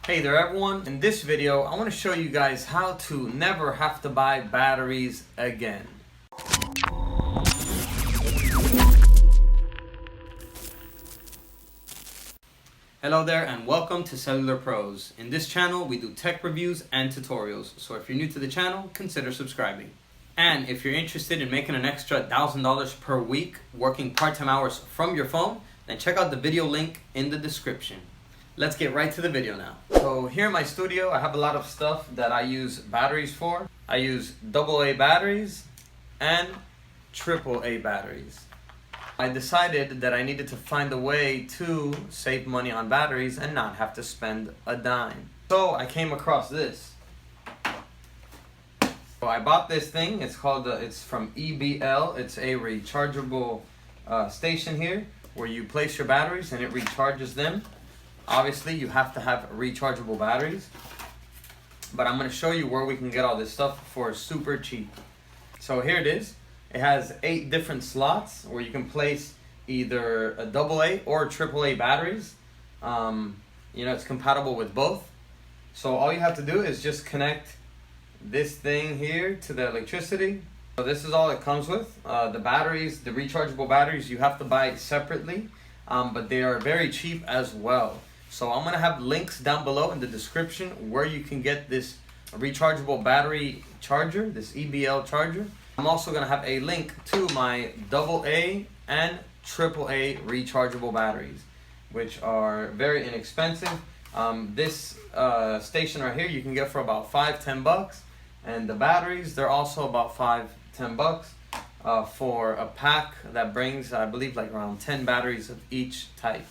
Hey there everyone, in this video I want to show you guys how to never have to buy batteries again. Hello there and welcome to Cellular Pros. In this channel we do tech reviews and tutorials, so if you're new to the channel, consider subscribing. And if you're interested in making an extra $1,000 per week working part-time hours from your phone, then check out the video link in the description. Let's get right to the video now. So here in my studio, I have a lot of stuff that I use batteries for. I use AA batteries and AAA batteries. I decided that I needed to find a way to save money on batteries and not have to spend a dime. So I came across this. So I bought this thing. It's called, it's from EBL. It's a rechargeable station here where you place your batteries and it recharges them. Obviously, you have to have rechargeable batteries, but I'm going to show you where we can get all this stuff for super cheap. So here it is. It has 8 different slots where you can place either a AA or AAA batteries. It's compatible with both. So all you have to do is just connect this thing here to the electricity. So this is all it comes with. The batteries, the rechargeable batteries, you have to buy separately, but they are very cheap as well. So I'm going to have links down below in the description where you can get this rechargeable battery charger, this EBL charger. I'm also going to have a link to my AA and AAA rechargeable batteries, which are very inexpensive. This station right here you can get for about $5-10 bucks, and the batteries, they're also about $5-10 bucks for a pack that brings, I believe, like around 10 batteries of each type.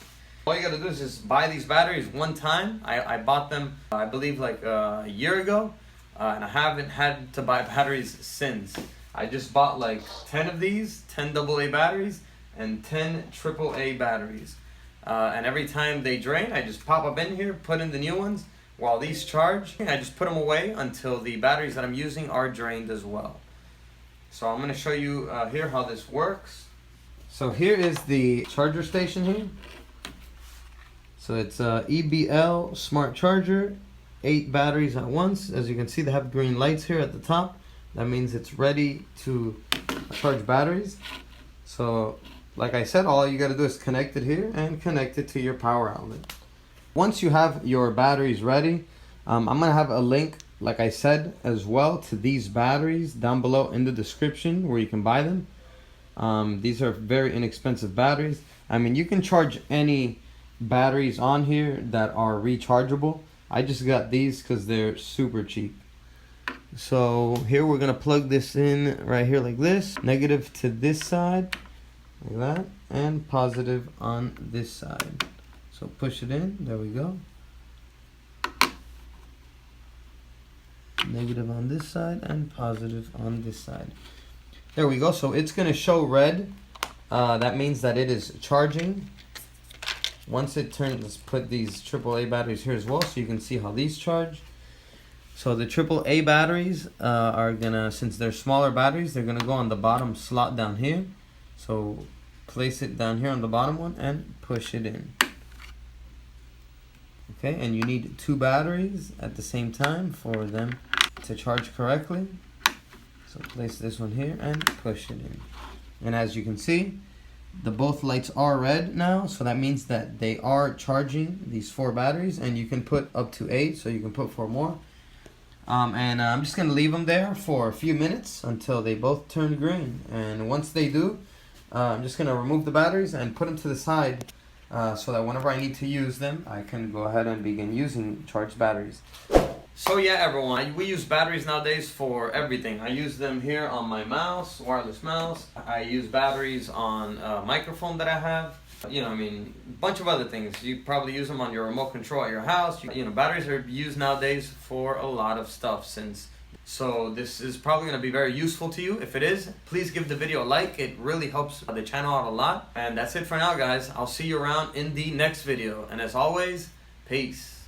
All you gotta do is just buy these batteries one time. I bought them, I believe, like a year ago, and I haven't had to buy batteries since. I just bought like 10 of these, 10 AA batteries and 10 AAA batteries. And every time they drain, I just pop up in here, put in the new ones. While these charge, I just put them away until the batteries that I'm using are drained as well. So I'm gonna show you here how this works. So here is the charger station here. So it's a EBL smart charger, 8 batteries at once. As you can see, they have green lights here at the top. That means it's ready to charge batteries. So like I said, all you got to do is connect it here and connect it to your power outlet. Once you have your batteries ready, I'm going to have a link, like I said, as well to these batteries down below in the description where you can buy them. These are very inexpensive batteries. I mean, you can charge any batteries on here that are rechargeable. I just got these because they're super cheap. So here we're gonna plug this in right here like this, negative to this side like that, and positive on this side. So push it in, there we go. Negative on this side and positive on this side. There we go. So it's gonna show red. That means that it is charging. Once it turns, let's put these AAA batteries here as well so you can see how these charge. So the AAA batteries are gonna, since they're smaller batteries, they're gonna go on the bottom slot down here. So place it down here on the bottom one and push it in. Okay, and you need 2 batteries at the same time for them to charge correctly. So place this one here and push it in. And as you can see, both lights are red now, so that means that they are charging these 4 batteries, and you can put up to 8, so you can put 4 more. And I'm just gonna leave them there for a few minutes until they both turn green. And once they do, I'm just gonna remove the batteries and put them to the side so that whenever I need to use them, I can go ahead and begin using charged batteries. So yeah, everyone, we use batteries nowadays for everything. I use them here on my mouse, wireless mouse. I use batteries on a microphone that I have. A bunch of other things. You probably use them on your remote control at your house. Batteries are used nowadays for a lot of stuff so this is probably going to be very useful to you. If it is, please give the video a like. It really helps the channel out a lot. And that's it for now, guys. I'll see you around in the next video. And as always, peace.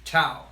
Ciao.